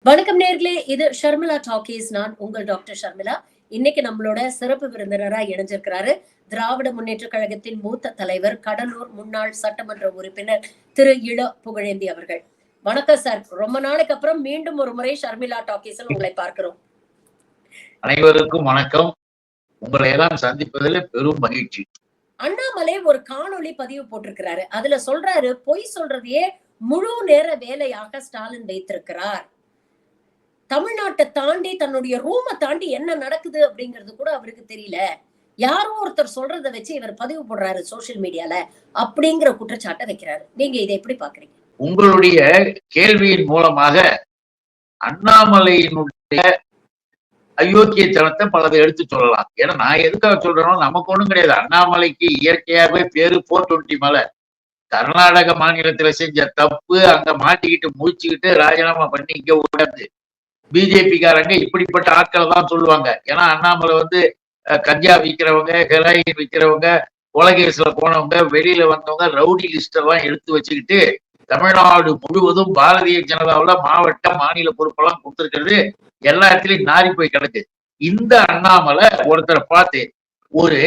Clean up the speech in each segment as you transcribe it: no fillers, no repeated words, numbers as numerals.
வணக்கம் நேர்களே, இது ஷர்மிளா டாக்கீஸ். நான் உங்கள் டாக்டர் ஷர்மிளா. இன்னைக்கு நம்மளோட சிறப்பு விருந்தினரா இணைஞ்சிருக்கிறாரு திராவிட முன்னேற்ற கழகத்தின் மூத்த தலைவர், கடலூர் முன்னாள் சட்டமன்ற உறுப்பினர் திரு இள புகழேந்தி அவர்கள். வணக்கம் சார். ரொம்ப நாளைக்கு அப்புறம் மீண்டும் ஒரு முறை ஷர்மிளா டாக்கீஸில் உங்களை பார்க்கிறோம். அனைவருக்கும் வணக்கம். உங்களை எல்லாம் சந்திப்பதில் பெரும் மகிழ்ச்சி. அண்ணாமலை ஒரு காணொளி பதிவு போட்டிருக்கிறாரு. அதுல சொல்றாரு, பொய் சொல்றதையே முழு நேர வேலையாக ஸ்டாலின் வைத்திருக்கிறார். தமிழ்நாட்டை தாண்டி தன்னுடைய ரூமை தாண்டி என்ன நடக்குது அப்படிங்கிறது கூட அவருக்கு தெரியல. யாரோ ஒருத்தர் சொல்றதை வச்சு இவர் பதிவு போடுறாரு சோசியல் மீடியால அப்படிங்கிற குற்றச்சாட்டை வைக்கிறாரு. நீங்க இதை எப்படி பாக்குறீங்க? உங்களுடைய கேள்வியின் மூலமாக அண்ணாமலையினுடைய அயோக்கியத்தனத்தை பலதை எடுத்து சொல்லலாம். ஏன்னா நான் எதுக்காக சொல்றேன்னா, நமக்கு ஒண்ணும் கிடையாது. அண்ணாமலைக்கு இயற்கையாகவே பேரு 420 மலை. கர்நாடக மாநிலத்துல செஞ்ச தப்பு அங்க மாட்டிக்கிட்டு முடிச்சுக்கிட்டு ராஜினாமா பண்ணி இங்க உடந்து பிஜேபிக்காரங்க இப்படிப்பட்ட ஆட்களை தான் சொல்லுவாங்க. ஏன்னா அண்ணாமலை கஞ்சா விற்கிறவங்க, ஹெராயின் விற்கிறவங்க, கொலகேஸ்ல போனவங்க, வெளியில வந்தவங்க, ரவுடி லிஸ்ட் எல்லாம் எடுத்து வச்சுக்கிட்டு தமிழ்நாடு முழுவதும் பாரதிய ஜனதாவில் மாவட்ட மாநில பொறுப்பெல்லாம் கொடுத்திருக்கிறது. எல்லா இடத்துலயும் நாரி போய் கிடக்கு. இந்த அண்ணாமலை ஒருத்தரை பார்த்து, ஒரு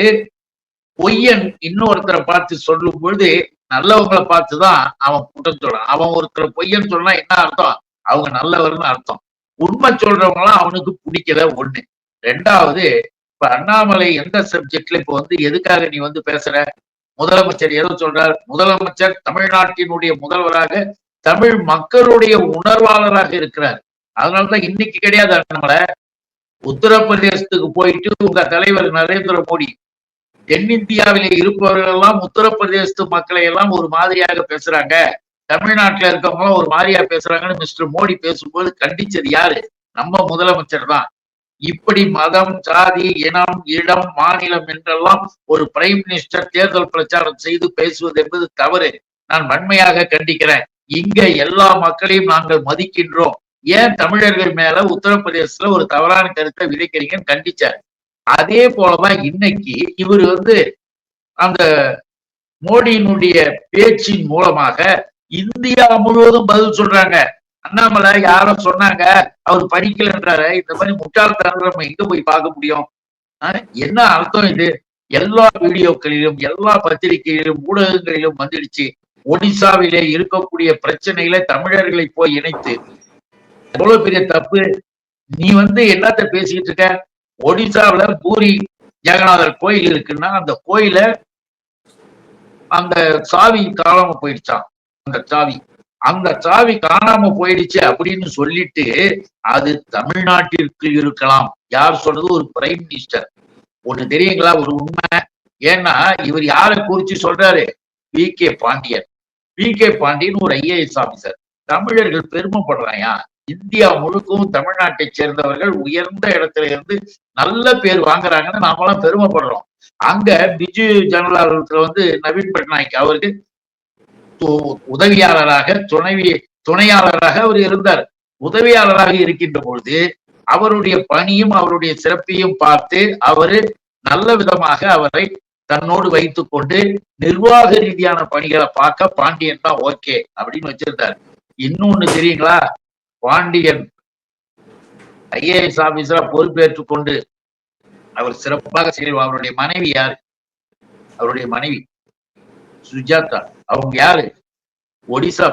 பொய்யன் இன்னொருத்தரை பார்த்து சொல்லும் பொழுது நல்லவங்களை பார்த்துதான் அவன் குற்றம் சொல்றான். அவன் ஒருத்தர் பொய்யன் சொன்னா என்ன அர்த்தம்? அவங்க நல்லவர்னு அர்த்தம். உண்மை சொல்றவங்களாம் அவனுக்கு பிடிக்கல. ஒண்ணு. ரெண்டாவது, இப்ப அண்ணாமலை எந்த சப்ஜெக்ட்ல இப்ப எதுக்காக நீ பேசுற? முதலமைச்சர் ஏதோ சொல்றார். முதலமைச்சர் தமிழ்நாட்டினுடைய முதல்வராக, தமிழ் மக்களுடைய உணர்வாளராக இருக்கிறார். அதனாலதான் இன்னைக்கு கிடையாது அண்ணாமலை. உத்தரப்பிரதேசத்துக்கு போயிட்டு உங்க தலைவர் நரேந்திர மோடி தென்னிந்தியாவிலே இருப்பவர்கள் எல்லாம் உத்தரப்பிரதேசத்து மக்களை எல்லாம் ஒரு மாதிரியாக பேசுறாங்க, தமிழ்நாட்டுல இருக்கவங்க ஒரு மாதிரியா பேசுறாங்கன்னு மிஸ்டர் மோடி பேசும்போது கண்டிச்சது யாரு? நம்ம முதலமைச்சர் தான். இப்படி மதம், சாதி, இனம், இடம், மாநிலம் என்றெல்லாம் ஒரு பிரைம் மினிஸ்டர் தேர்தல் பிரச்சாரம் செய்து பேசுவது என்பது தவறு. நான் வன்மையாக கண்டிக்கிறேன். இங்க எல்லா மக்களையும் நாங்கள் மதிக்கின்றோம். ஏன் தமிழர்கள் மேல உத்தரப்பிரதேசத்துல ஒரு தவறான கருத்தை விதைக்கிறீங்கன்னு கண்டிச்சார். அதே போலதான் இன்னைக்கு இவர் அந்த மோடியினுடைய பேச்சின் மூலமாக இந்தியா முழுவதும் பதில் சொல்றாங்க. அண்ணாமலை யாரோ சொன்னாங்க அவர் படிக்கலன்றாரு. இந்த மாதிரி முட்டாள்தனம் நம்ம எங்க போய் பார்க்க முடியும்? என்ன அர்த்தம் இது? எல்லா வீடியோக்களிலும், எல்லா பத்திரிகைகளிலும், ஊடகங்களிலும் வந்துடுச்சு. ஒடிசாவிலே இருக்கக்கூடிய பிரச்சனையில தமிழர்களை போய் இணைத்து எவ்வளவு பெரிய தப்பு. நீ என்னத்த பேசிக்கிட்டு இருக்க? ஒடிசாவில பூரி ஜெகநாதர் கோயில் இருக்குன்னா அந்த கோயில அந்த சாவி காணாம போயிடுச்சான். அந்த சாவி காணாம போயிடுச்சு அப்படின்னு சொல்லிட்டு அது தமிழ்நாட்டிற்கு இருக்கலாம். யார் சொல்றது? ஒரு பிரைம் மினிஸ்டர். ஒண்ணு தெரியுங்களா? ஒரு உண்மை. ஏன்னா இவர் யாரை குறிச்சு சொல்றாரு? வி.கே. பாண்டியன். வி.கே. பாண்டியன் ஒரு IAS ஆபீசர். தமிழர்கள் பெருமைப்படுறாயா? இந்தியா முழுக்கவும் தமிழ்நாட்டை சேர்ந்தவர்கள் உயர்ந்த இடத்துல இருந்து நல்ல பேர் வாங்குறாங்கன்னு நாமெல்லாம் பெருமைப்படுறோம். அங்க பிஜு ஜனதாதளத்துல நவீன் பட்நாயக் அவருக்கு உதவியாளராக, துணையாளராக அவர் இருந்தார். உதவியாளராக இருக்கின்ற பொழுது அவருடைய பணியும் அவருடைய சிறப்பையும் பார்த்து அவரு நல்ல விதமாக அவரை தன்னோடு வைத்துக் கொண்டு நிர்வாக ரீதியான பணிகளை பார்க்க பாண்டியன் தான் ஓகே அப்படின்னு வச்சிருந்தார். இன்னொன்னு தெரியுங்களா? பாண்டியன் IAS ஆபீசரா பொறுப்பேற்றுக் கொண்டு அவர் சிறப்பாக செய்வார். அவருடைய மனைவி யாரு? அவருடைய மனைவி சுஜாதா. அவங்க யாரு? ஒடிசா.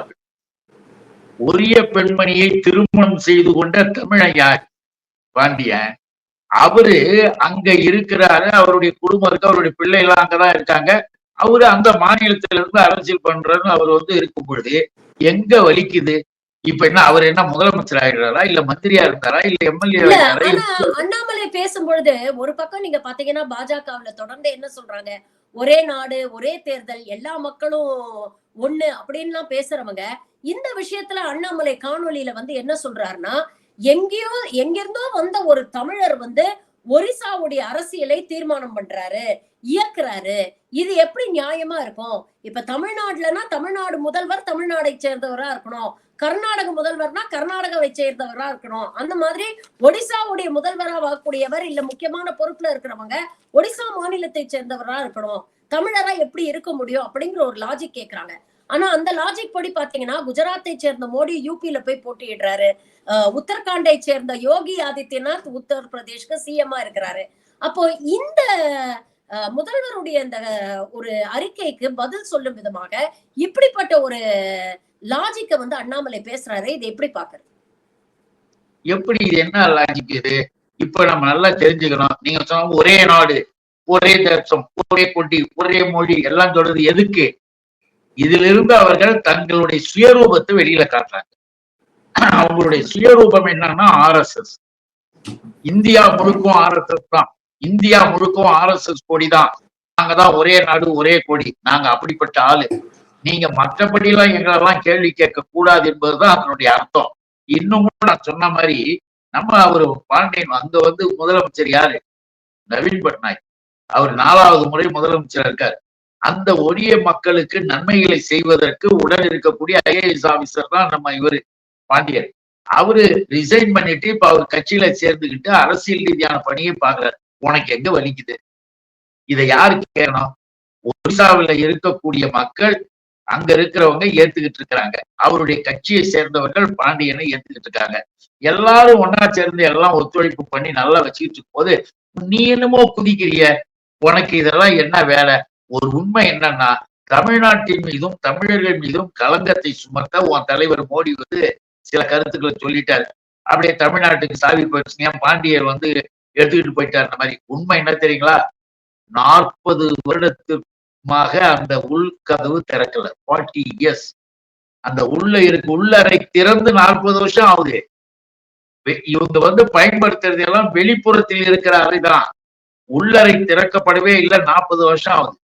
ஒரிய பெண்மணியை திருமணம் செய்து கொண்ட தமிழன் யார்? பாண்டியன். அவரு அங்க இருக்கிறாரு. அவருடைய குடும்பம் இருக்கு, அவருடைய பிள்ளைகள் அங்கதான் இருக்காங்க. அவரு அந்த மாநிலத்தில இருந்து அரசியல் பண்றன்னு அவர் இருக்கும் பொழுது எங்க வலிக்குது? இப்ப என்ன அவர் என்ன முதலமைச்சர் ஆயிடுறாரா, இல்ல மந்திரியா இருந்தாரா, இல்ல MLA ஆயிடுறாரா? அண்ணாமலை பேசும்பொழுது ஒரு பக்கம் நீங்க பாத்தீங்கன்னா பாஜகவுல தொடர்ந்து என்ன சொல்றாங்க, ஒரே நாடு ஒரே தேர்தல், எல்லா மக்களும் ஒண்ணு அப்படின்னு பேசுறவங்க இந்த விஷயத்துல அண்ணாமலை காணொலியில என்ன சொல்றாருன்னா, எங்கிருந்தோ வந்த ஒரு தமிழர் ஒரிசாவுடைய அரசியலை தீர்மானம் பண்றாரு, இயக்குறாரு. இது எப்படி நியாயமா இருக்கும்? இப்ப தமிழ்நாடுலன்னா தமிழ்நாடு முதல்வர் தமிழ்நாடை சேர்ந்தவரா இருக்கணும், கர்நாடக முதல்வர்னா கர்நாடகாவை சேர்ந்தவரா இருக்கணும். அந்த மாதிரி ஒடிசாவுடைய முதல்வரா வரக்கூடியவர் இல்ல முக்கியமான பொறுப்புல இருக்கிறவங்க ஒடிசா மாநிலத்தை சேர்ந்தவரா இருக்கணும். தமிழரா எப்படி இருக்க முடியும் அப்படிங்கிற ஒரு லாஜிக் கேட்கறாங்க. ஆனா அந்த லாஜிக் படி பாத்தீங்கன்னா குஜராத்தை சேர்ந்த மோடி யூபியில போய் போட்டியிடுறாரு. உத்தரகாண்டை சேர்ந்த யோகி ஆதித்யநாத் உத்தரப்பிரதேஷ்க்கு சிஎம்மா இருக்கிறாரு. அப்போ இந்த முதல்வருடைய இந்த ஒரு அறிக்கைக்கு பதில் சொல்லும் விதமாக இப்படிப்பட்ட ஒரு லாஜிக்க வந்து அண்ணாமலை பேசுறாரு. இதை எப்படி பாக்குறது? எப்படி இது என்ன லாஜிக் இது? இப்ப நம்ம நல்லா தெரிஞ்சுக்கணும். நீங்க சொன்ன ஒரே நாடு, ஒரே தேசம், ஒரே கொடி, ஒரே மொழி எல்லாம் சொல்றது எதுக்கு? இதிலிருந்து அவர்கள் தங்களுடைய சுயரூபத்தை வெளியில காட்டுறாங்க. அவங்களுடைய சுயரூபம் என்னன்னா ஆர்எஸ்எஸ். இந்தியா முழுக்கும் ஆர்எஸ்எஸ் தான். இந்தியா முழுக்கும் ஆர்எஸ்எஸ் கொடி தான். நாங்க தான் ஒரே நாடு ஒரே கொடி. நாங்க அப்படிப்பட்ட ஆளு. நீங்க மற்றபடி எல்லாம் எங்களெல்லாம் கேள்வி கேட்க கூடாது என்பதுதான் அதனுடைய அர்த்தம். இன்னும் நான் சொன்ன மாதிரி நம்ம அவரு பாண்டியன் அங்க வந்து முதலமைச்சர் யாரு? நவீன் பட்நாயக். அவர் 4வது முறை முதலமைச்சர் இருக்காரு. அந்த ஒடிய மக்களுக்கு நன்மைகளை செய்வதற்கு உடன் இருக்கக்கூடிய ஐஏஎஸ் ஆபீசர் தான் நம்ம இவரு பாண்டியன். அவரு ரிசைன் பண்ணிட்டு இப்ப அவர் கட்சியில சேர்ந்துகிட்டு அரசியல் ரீதியான பணியை பாக்குறாரு. உனக்கு எங்க வலிக்குது? இதை யாருக்கு கேட்கணும்? ஒடிசாவில இருக்கக்கூடிய மக்கள் அங்க இருக்கிறவங்க ஏத்துக்கிட்டு இருக்கிறாங்க. அவருடைய கட்சியை சேர்ந்தவர்கள் பாண்டியனை ஏத்துக்கிட்டு இருக்காங்க. எல்லாரும் ஒன்னா சேர்ந்து எல்லாம் ஒத்துழைப்பு பண்ணி நல்லா வச்சுக்கிட்டு இருக்கும் போது நீ என்னமோ குதிக்கிறிய? உனக்கு இதெல்லாம் என்ன வேலை? ஒரு உண்மை என்னன்னா தமிழ்நாட்டின் மீதும் தமிழர்கள் மீதும் களங்கத்தை சுமத்த உன் தலைவர் மோடி வந்து சில கருத்துக்களை சொல்லிட்டாரு. அப்படியே தமிழ்நாட்டுக்கு சாவி போயிடுச்சுங்க, பாண்டியர் வந்து எடுத்துக்கிட்டு போயிட்டார். அந்த மாதிரி உண்மை என்ன தெரியுங்களா? 40 வருடத்துமாக அந்த உள்கதவு திறக்கல. 40 இயர்ஸ் அந்த உள்ளறை திறந்து 40 வருஷம் ஆகுது. இவங்க வந்து பயன்படுத்துறது எல்லாம் வெளிப்புறத்தில் இருக்கிற அறைதான். உள்ளறை திறக்கப்படவே இல்லை. 40 வருஷம் ஆகுது.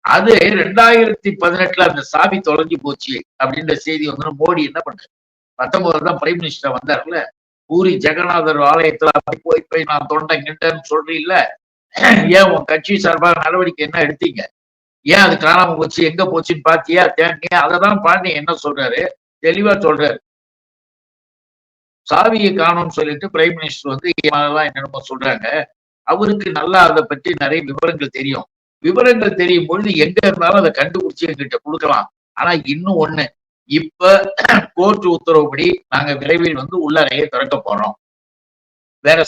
அது 2018 அந்த சாவி தொலைஞ்சு போச்சு அப்படின்ற செய்தி வந்து மோடி என்ன பண்றாரு? 19 தான் பிரைம் மினிஸ்டர் வந்தார்ல, பூரி ஜெகநாதர் ஆலயத்துல போய் நான் தொண்டை கிட்டன்னு சொல்றீல்ல, ஏன் உன் கட்சி சார்பாக நடவடிக்கை என்ன எடுத்தீங்க? ஏன் அது காணாம போச்சு? எங்க போச்சுன்னு பாத்தியா? தேங்க. அததான் பாண்டியன் என்ன சொல்றாரு? தெளிவா சொல்றாரு. சாவியை காணும்னு சொல்லிட்டு பிரைம் மினிஸ்டர் வந்து என்னென்னமோ சொல்றாங்க. அவருக்கு நல்லா அதை பற்றி நிறைய விவரங்கள் தெரியும். விவரங்கள் தெரியும் பொழுது எங்க இருந்தாலும் அதை கண்டுபிடிச்சு எங்கிட்ட கொடுக்கலாம். ஆனா இன்னும் ஒண்ணு, இப்ப கோர்ட் உத்தரவுப்படி நாங்க விரைவில் வந்து உள்ளறையை திறக்க போறோம். வேற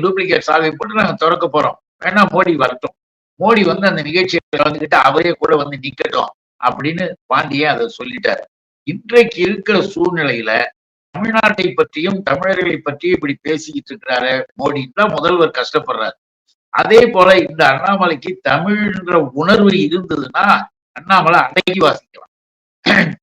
டூப்ளிகேட் சாவி போட்டு நாங்க திறக்க போறோம். வேணா மோடி வரட்டும். மோடி வந்து அந்த நிகழ்ச்சியை கலந்துக்கிட்டு அவரே கூட வந்து நிக்கட்டும் அப்படின்னு பாண்டியே அதை சொல்லிட்டாரு. இன்றைக்கு இருக்கிற சூழ்நிலையில தமிழ்நாட்டை பற்றியும் தமிழர்களை பற்றியும் இப்படி பேசிக்கிட்டு இருக்கிறாரு மோடி தான் முதல்வர் கஷ்டப்படுறாரு. அதே போல இந்த அண்ணாமலைக்கு தமிழ்ன்ற உணர்வு இருந்ததுன்னா அண்ணாமலை அடக்கி வாசிக்கலாம்.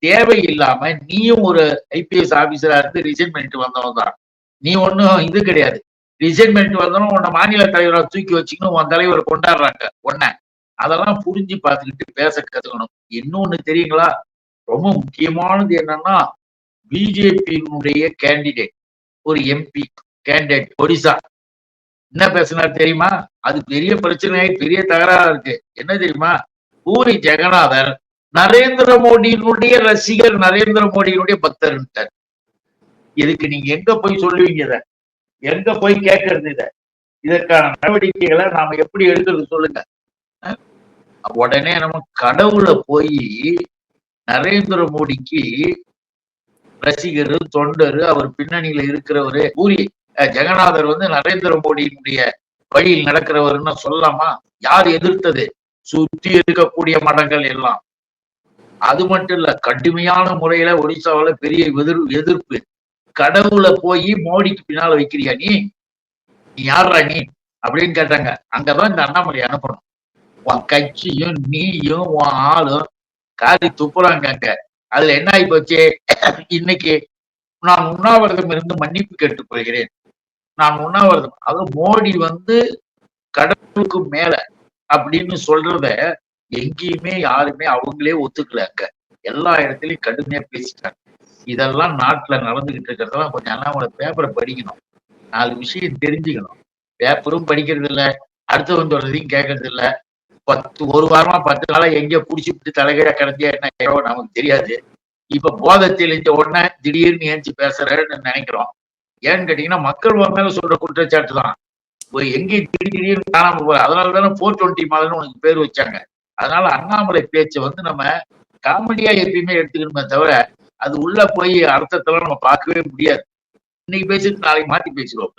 தேவையில்லாம நீயும் ஒரு ஐபிஎஸ் ஆபீசரா இருந்து ரிசைன் பண்ணிட்டு வந்தவன் தான். நீ ஒன்னும் இது கிடையாது. ரிசைன் பண்ணிட்டு வந்தவனும் உன்னை மாநில தலைவரை தூக்கி வச்சுக்கணும் உன் தலைவரை கொண்டாடுறாங்க உன்ன. அதெல்லாம் புரிஞ்சு பார்த்துக்கிட்டு பேச கத்துக்கணும். இன்னொன்னு தெரியுங்களா? ரொம்ப முக்கியமானது என்னன்னா பிஜேபியினுடைய கேண்டிடேட் ஒரு எம்பி கேண்டிடேட் ஒடிசா என்ன பேசினார் தெரியுமா? அது பெரிய பிரச்சனை, பெரிய தகராறா இருக்கு. என்ன தெரியுமா? பூரி ஜெகநாதர் நரேந்திர மோடியினுடைய ரசிகர், நரேந்திர மோடியினுடைய பக்தர். இதுக்கு நீங்க எங்க போய் சொல்லுவீங்க? இத எங்க போய் கேட்கறது? இதற்கான நடவடிக்கைகளை நாம எப்படி எடுக்கிறது சொல்லுங்க. உடனே நம்ம கடவுள போய் நரேந்திர மோடிக்கு ரசிகர், தொண்டர், அவர் பின்னணியில இருக்கிறவரு பூரி ஜெகநாதர் வந்து நரேந்திர மோடியினுடைய வழியில் நடக்கிறவர்னு சொல்லலாமா? யார் எதிர்த்தது? சுற்றி இருக்கக்கூடிய மடங்கள் எல்லாம். அது மட்டும் இல்ல, கடுமையான முறையில ஒடிசாவில பெரிய எதிர்ப்பு. கடவுளை போய் மோடிக்கு பின்னால வைக்கிறியா நீ யாரா நீ அப்படின்னு கேட்டாங்க. அங்கதான் இந்த அண்ணாமலை அனுப்பணும். உன் கட்சியும் நீயும் உன் ஆளும் காரி துப்புறாங்க அங்க. அதுல என்ன ஆகி போச்சு? இன்னைக்கு நான் உண்ணாவிரதம் இருந்து மன்னிப்பு கேட்டுக் கொள்கிறேன். நான் உண்ணாவிரதம், அது மோடி வந்து கடவுளுக்கு மேல அப்படின்னு சொல்றத எங்கேயுமே யாருமே அவங்களே ஒத்துக்கல. அங்க எல்லா இடத்துலயும் கடுமையா பேசிட்டாங்க. இதெல்லாம் நாட்டுல நடந்துகிட்டு இருக்கிறதெல்லாம் கொஞ்சம் அண்ணாமலை பேப்பரை படிக்கணும். 4 விஷயம் தெரிஞ்சுக்கணும். பேப்பரும் படிக்கிறது இல்ல, அடுத்தவன் சொல்றதையும் கேட்கறது இல்ல. ஒரு வாரமா 10 நாளா எங்க புடிச்சுட்டு தலைகீழ கிடந்தியா என்ன நமக்கு தெரியாது. இப்ப போதை தெளிஞ்ச உடனே திடீர்னு ஏஞ்சி பேசுறேன்னு நினைக்கிறோம். ஏன்னு கேட்டீங்கன்னா மக்கள் மேல சொல்ற குற்றச்சாட்டு தான். எங்கேயும் திடீர்னு காணாம போற. அதனாலதானே 420 மாதம்னு உனக்கு பேர் வச்சாங்க. அதனால அண்ணாமலை பேச்சை வந்து நம்ம காமெடியா எப்பயுமே எடுத்துக்கணுமே தவிர அது உள்ள போய் அர்த்தத்தெல்லாம் நம்ம பார்க்கவே முடியாது. இன்னைக்கு பேசிட்டு நாளைக்கு மாத்தி பேசிடுவோம்.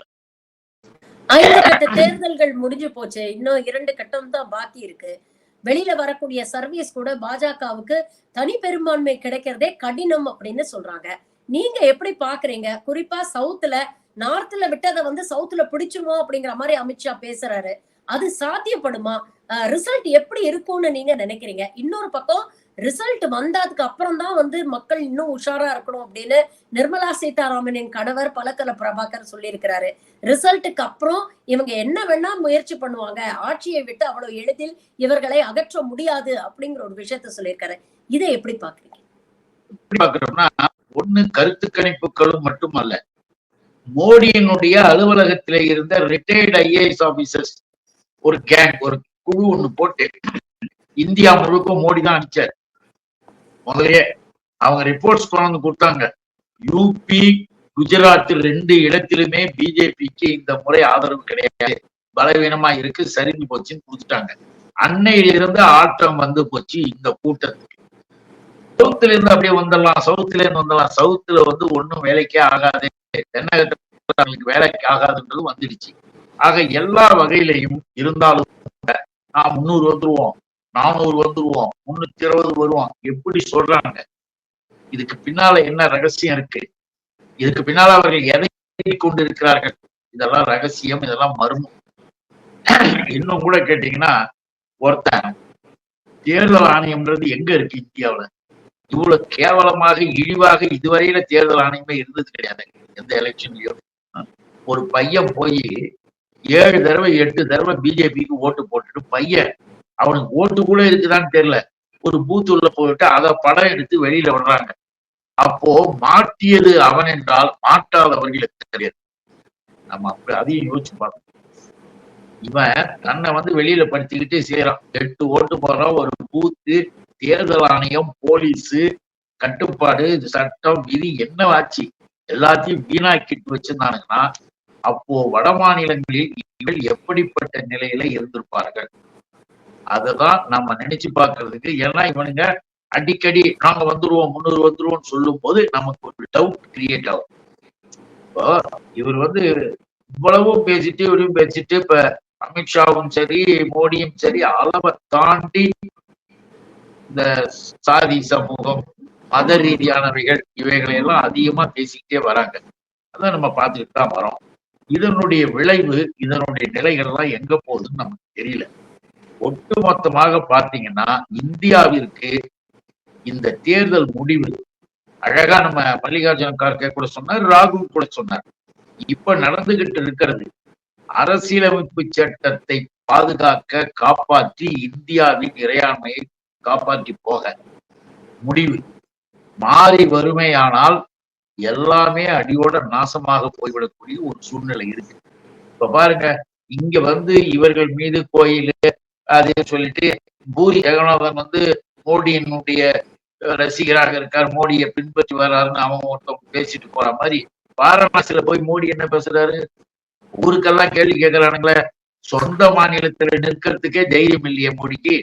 5 கட்ட தேர்தல்கள் முடிஞ்சு போச்சு. இன்னும் 2 கட்டம் தான் பாக்கி இருக்கு. வெளியில வரக்கூடிய சர்வீஸ் கூட பாஜகவுக்கு தனி பெரும்பான்மை கிடைக்கிறதே கடினம் அப்படின்னு சொல்றாங்க. நீங்க எப்படி பாக்குறீங்க? குறிப்பா சவுத்துல, நார்த்ல விட்டத சவுத்துல பிடிச்சிருவோம் அப்படிங்கிற மாதிரி அமித்ஷா பேசுறாரு. அது சாத்தியப்படுமா? ரிசல்ட் எப்படி இருக்கும்னு நீங்க நினைக்கிறீங்க? இன்னொரு பக்கம் ரிசல்ட் வந்ததுக்கு அப்புறம் தான் மக்கள் இன்னும் உஷாரா இருக்கணும் அப்படின்னு நிர்மலா சீதாராமனின் கணவர் பலக்கல பிரபாகர் சொல்லியிருக்கிறாரு. ரிசல்ட்டுக்கு அப்புறம் இவங்க என்ன வேணா முயற்சி பண்ணுவாங்க, ஆட்சியை விட்டு அவ்வளவு எளிதில் இவர்களை அகற்ற முடியாது அப்படிங்கிற ஒரு விஷயத்த சொல்லியிருக்காரு. இதை எப்படி பாக்குறீங்க? எப்படி பாக்குறோம்னா, ஒண்ணு கருத்து கணிப்புகளும் மட்டுமல்ல, மோடியினுடைய அலுவலகத்திலே இருந்த ரிட்டையர்டு ஐஏஎஸ் ஆபீசர்ஸ் ஒரு கேங், ஒரு குழு ஒண்ணு போட்டு இந்தியா முழுக்க மோடி தான் அனுப்பிச்சார். முதலையே அவங்க ரிப்போர்ட்ஸ் கொண்டு கொடுத்தாங்க. யூபி, குஜராத் 2 இடத்திலுமே பிஜேபிக்கு இந்த முறை ஆதரவு கிடையாது, பலவீனமா இருக்கு, சரிஞ்சு போச்சுன்னு கொடுத்துட்டாங்க. அன்னையிலிருந்து ஆட்டம் போச்சு இந்த கூட்டத்துக்கு. சவுத்துல இருந்து அப்படியே வந்துடலாம், சவுத்துல இருந்து வந்துடலாம். சவுத்துல ஒண்ணும் வேலைக்கே ஆகாது, தென்னகத்துக்கு வேலைக்கு ஆகாதுன்றது வந்துடுச்சு. ஆக எல்லா வகையிலையும் இருந்தாலும் நான் 300 வந்துருவோம், 400 வந்துருவோம், 320 வருவோம் எப்படி சொல்றாங்க? இதுக்கு பின்னால என்ன ரகசியம் இருக்கு? இதுக்கு பின்னால அவர்கள் எதை கொண்டு இருக்கிறார்கள்? இதெல்லாம் ரகசியம், இதெல்லாம் மர்மம். இன்னும் கூட கேட்டீங்கன்னா, ஒருத்தன் தேர்தல் ஆணையம்ன்றது எங்க இருக்கு இந்தியாவுல? இவ்வளவு கேவலமாக இழிவாக இதுவரையில தேர்தல் ஆணையமே இருந்தது கிடையாது எந்த எலெக்ஷன்லயும். ஒரு பையன் போய் 7 தடவை 8 தடவை பிஜேபிக்கு ஓட்டு போட்டுட்டு பையன், அவனுக்கு ஓட்டு கூட இருக்குதான்னு தெரியல, ஒரு பூத் உள்ள போயிட்டு அதை படம் எடுத்து வெளியில விடுறாங்க. அப்போ மாட்டியது அவன் என்றால் மாட்டாதவர்களுக்கு தெரியாது. நம்ம அப்படி அதையும் யோசிச்சு பார்க்கணும். இவன் தன்னை வெளியில படுத்திக்கிட்டே செய்யறான். 8 ஓட்டு போறான், ஒரு பூத்து, தேர்தல் ஆணையம், போலீஸ் கட்டுப்பாடு, சட்டம், விதி என்ன ஆச்சு எல்லாத்தையும் வீணாக்கிட்டு வச்சிருந்தானுங்கன்னா அப்போ வட மாநிலங்களில் இவர்கள் எப்படிப்பட்ட நிலையில இருந்திருப்பார்கள்? அததான் நம்ம நினைச்சு பார்க்கறதுக்கு. ஏன்னா இவனுங்க அடிக்கடி நாங்க வந்துருவோம் 300 வந்துருவோம் சொல்லும் போது நமக்கு ஒரு டவுட் கிரியேட் ஆகும். இப்போ இவர் இவ்வளவும் பேசிட்டு இவரையும் பேசிட்டு, இப்ப அமித்ஷாவும் சரி மோடியும் சரி அளவை தாண்டி இந்த சாதி சமூகம், மத ரீதியானவைகள் இவைகளை எல்லாம் அதிகமா பேசிக்கிட்டே வராங்க. அதான் நம்ம பார்த்துக்கிட்டு தான் வரோம். இதனுடைய விளைவு, இதனுடைய நிலைகள் எல்லாம் எங்க போகுதுன்னு நமக்கு தெரியல. ஒட்டுமொத்தமாக பார்த்தீங்கன்னா இந்தியாவிற்கு இந்த தேர்தல் முடிவு அழகா நம்ம மல்லிகார்ஜுன கார்கே கூட சொன்னார், ராகுல் கூட சொன்னார். இப்ப நடந்துகிட்டு இருக்கிறது அரசியலமைப்பு சட்டத்தை பாதுகாக்க, காப்பாற்றி இந்தியாவின் இறையாண்மையை காப்பாற்றி போக முடிவு மாறி வறுமையானால் எல்லாமே அடியோட நாசமாக போய்விடக்கூடிய ஒரு சூழ்நிலை இருக்கு. இப்ப பாருங்க, இங்க இவர்கள் மீது கோயில் அது சொல்லிட்டு பூரி ஜெகநாதன் மோடியினுடைய ரசிகராக இருக்கார், மோடியை பின்பற்றி வர்றாருன்னு அவங்க ஒருத்தவங்க பேசிட்டு போற மாதிரி வாரணாசியில போய் மோடி என்ன பேசுறாரு? ஊருக்கெல்லாம் கேள்வி கேட்கிறானுங்களே, சொந்த மாநிலத்துல நிற்கிறதுக்கே தைரியம் இல்லையே மோடிக்கு.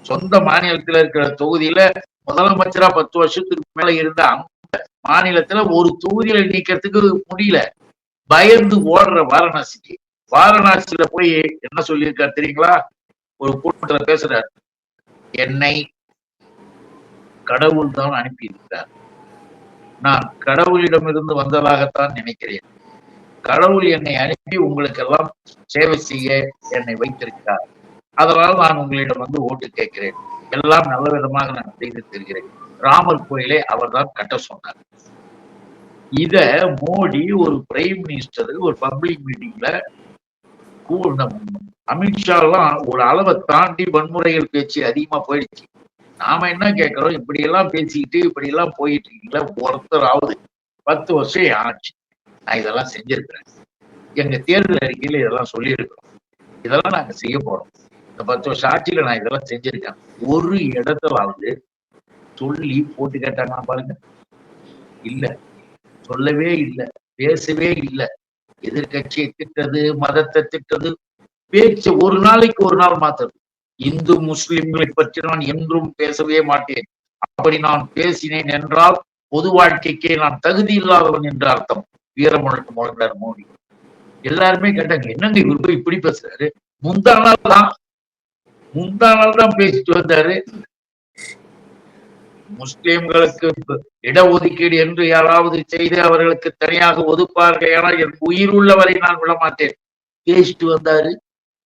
சொந்த மாநிலத்துல இருக்கிற தொகுதியில முதலமைச்சரா 10 வருஷத்துக்கு மேல இருந்த அந்த மாநிலத்துல ஒரு தொகுதியில நீக்கிறதுக்கு முடியல, பயந்து ஓடுற வாரணாசிக்கு. வாரணாசியில போய் என்ன சொல்லியிருக்காரு தெரியுங்களா? ஒரு கூட்டத்துல பேசுறாரு, என்னை கடவுள் தான் அனுப்பி இருக்கிறார், நான் கடவுளிடமிருந்து வந்ததாகத்தான் நினைக்கிறேன், கடவுள் என்னை அனுப்பி உங்களுக்கெல்லாம் சேவை செய்ய என்னை வைத்திருக்கிறார், அதனால் நான் உங்களிடம் ஓட்டு கேட்கிறேன், எல்லாம் நல்ல விதமாக நான் செய்து தருகிறேன். ராமர் கோயிலை அவர் தான் கட்ட சொன்னார். இத மோடி ஒரு பிரைம் மினிஸ்டர் ஒரு பப்ளிக் மீட்டிங்ல அமித்ஷா எல்லாம் ஒரு அளவை தாண்டி வன்முறைகள் பேச்சு அதிகமா போயிடுச்சு. நாம என்ன கேட்கிறோம், இப்படி எல்லாம் பேசிக்கிட்டு இப்படி எல்லாம் போயிட்டு இருக்கீங்களா? ஒருத்தராவது 10 வருஷம் ஆச்சு நான் இதெல்லாம் செஞ்சிருக்கிறேன், எங்க தேர்தல் அறிக்கையில இதெல்லாம் சொல்லியிருக்கிறோம், இதெல்லாம் நாங்க செய்ய போறோம், இந்த 10 வருஷம் ஆட்சியில நான் இதெல்லாம் செஞ்சிருக்கேன், ஒரு இடத்துலாவது சொல்லி போட்டு கேட்டாங்கன்னா பாருங்க? இல்ல, சொல்லவே இல்லை, பேசவே இல்லை. எதிர்கட்சியை திட்டது, மதத்தை திட்டது, பேச்சு ஒரு நாளைக்கு ஒரு நாள் மாத்துறது. இந்து முஸ்லிம்களை பற்றி நான் என்றும் பேசவே மாட்டேன். அப்படி நான் பேசினேன் என்றால் பொது வாழ்க்கைக்கே நான் தகுதி இல்லாதவன் என்று அர்த்தம். வீரமுழக்கம் முழங்கினார் மோடி. எல்லாருமே கேட்டாங்க, என்னங்க இவர் போய் இப்படி பேசுறாரு? முந்தா நாள் தான் பேசிட்டு வந்தாரு. முஸ்லிம்களுக்கு இடஒதுக்கீடு என்று யாராவது செய்து அவர்களுக்கு தனியாக ஒதுப்பார்கள், ஏன்னா என் உயிர் உள்ளவரை நான் விடமாட்டேன் பேசிட்டு வந்தாரு.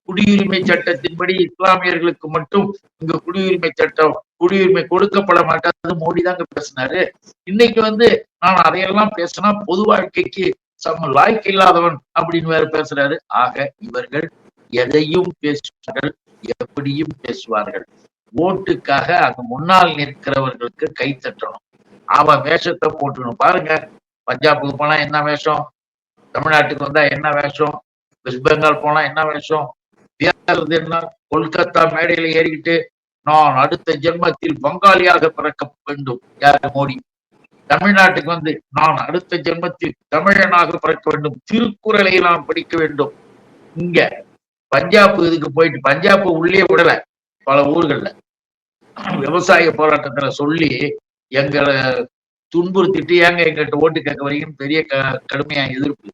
குடியுரிமை சட்டத்தின்படி இஸ்லாமியர்களுக்கு மட்டும் இங்க குடியுரிமை கொடுக்கப்பட மாட்டாது மோடி தாங்க பேசினாரு. இன்னைக்கு நான் அதையெல்லாம் பேசினா பொது வாழ்க்கைக்கு லாய்க்கு இல்லாதவன் அப்படின்னு வேற பேசுறாரு. ஆக இவர்கள் எதையும் பேசுவார்கள், எப்படியும் பேசுவார்கள். ஓட்டுக்காக அங்க முன்னால் நிற்கிறவர்களுக்கு கை தட்டணும், அவன் வேஷத்தை போட்டுக்கணும். பாருங்க, பஞ்சாபுக்கு போனா என்ன வேஷம், தமிழ்நாட்டுக்கு வந்தா என்ன வேஷம், வெஸ்ட் பெங்கால் போனா என்ன வேஷம், என்ன கொல்கத்தா மேடையில ஏறிக்கிட்டு நான் அடுத்த ஜென்மத்தில் பங்காளியாக பிறக்க வேண்டும் யாரு மோடி. தமிழ்நாட்டுக்கு நான் அடுத்த ஜென்மத்தில் தமிழனாக பிறக்க வேண்டும், திருக்குறளை நான் படிக்க வேண்டும். இங்க பஞ்சாப் இதுக்கு போயிட்டு பஞ்சாப் உள்ளே விடல, பல ஊர்கள்ல விவசாய போராட்டத்துல சொல்லி எங்களை துன்புறுத்திட்டு ஏங்க எங்கிட்ட ஓட்டு கேட்க வரைக்கும் பெரிய கடுமையா எதிர்ப்பு.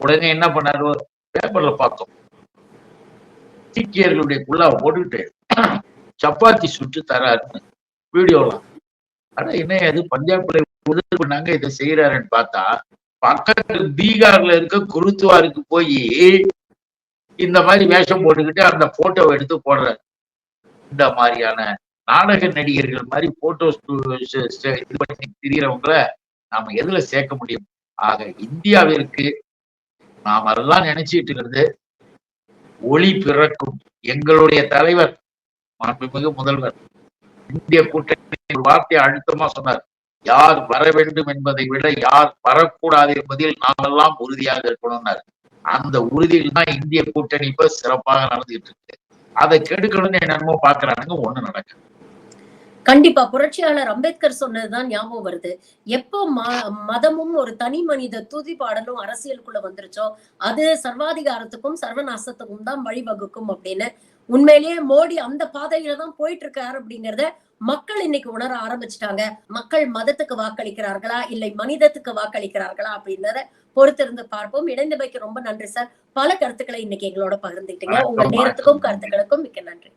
உடனே என்ன பண்ணாரு, பேப்பர்ல பார்த்தோம், சீக்கியர்களுடைய குல்லாவை போட்டுக்கிட்டு சப்பாத்தி சுட்டு தராருன்னு வீடியோலாம். ஆனா என்ன அது பஞ்சாப்ல உதவி பண்ணாங்க, இதை செய்யறாருன்னு பார்த்தா பக்கத்து பீகார்ல இருக்க குருத்துவாருக்கு போய் இந்த மாதிரி வேஷம் போட்டுக்கிட்டு அந்த போட்டோவை எடுத்து போடுறாரு. இந்த மாதிரியான நாடக நடிகர்கள் மாதிரி போட்டோஸ் இது பண்ணி திரியறவங்கள நாம எதுல சேர்க்க முடியும்? ஆக இந்தியாவிற்கு நாம் அதெல்லாம் நினைச்சிட்டு இருக்கிறது, ஒளி பிறக்கும். எங்களுடைய தலைவர் மாண்புமிகு முதல்வர் இந்திய கூட்டணி வார்த்தையை அழுத்தமா சொன்னார், யார் வர வேண்டும் என்பதை விட யார் வரக்கூடாது என்பதில் நாமெல்லாம் உறுதியாக இருக்கணும்னாரு. அந்த உறுதியில் தான் இந்திய கூட்டணி இப்ப சிறப்பாக நடந்துகிட்டு இருக்கு. அதை கெடுக்கணும்னு என்னமோ பாக்குறானுங்க, ஒண்ணு நடக்க. கண்டிப்பா புரட்சியாளர் அம்பேத்கர் சொன்னதுதான் ஞாபகம் வருது. எப்போ மதமும் ஒரு தனி மனித துதி பாடலும் அரசியலுக்குள்ள வந்துருச்சோ அது சர்வாதிகாரத்துக்கும் சர்வநாசத்துக்கும் தான் வழிவகுக்கும் அப்படின்னு. உண்மையிலேயே மோடி அந்த பாதையில தான் போயிட்டு இருக்காரு அப்படிங்கறத மக்கள் இன்னைக்கு உணர ஆரம்பிச்சுட்டாங்க. மக்கள் மதத்துக்கு வாக்களிக்கிறார்களா இல்லை மனிதத்துக்கு வாக்களிக்கிறார்களா அப்படின்றத பொறுத்திருந்து பார்ப்போம். இணைந்தமைக்கு ரொம்ப நன்றி சார். பல கருத்துக்களை இன்னைக்கு எங்களோட பகிர்ந்துட்டீங்க. உங்க நேரத்துக்கும் கருத்துக்களுக்கும் மிக்க நன்றி.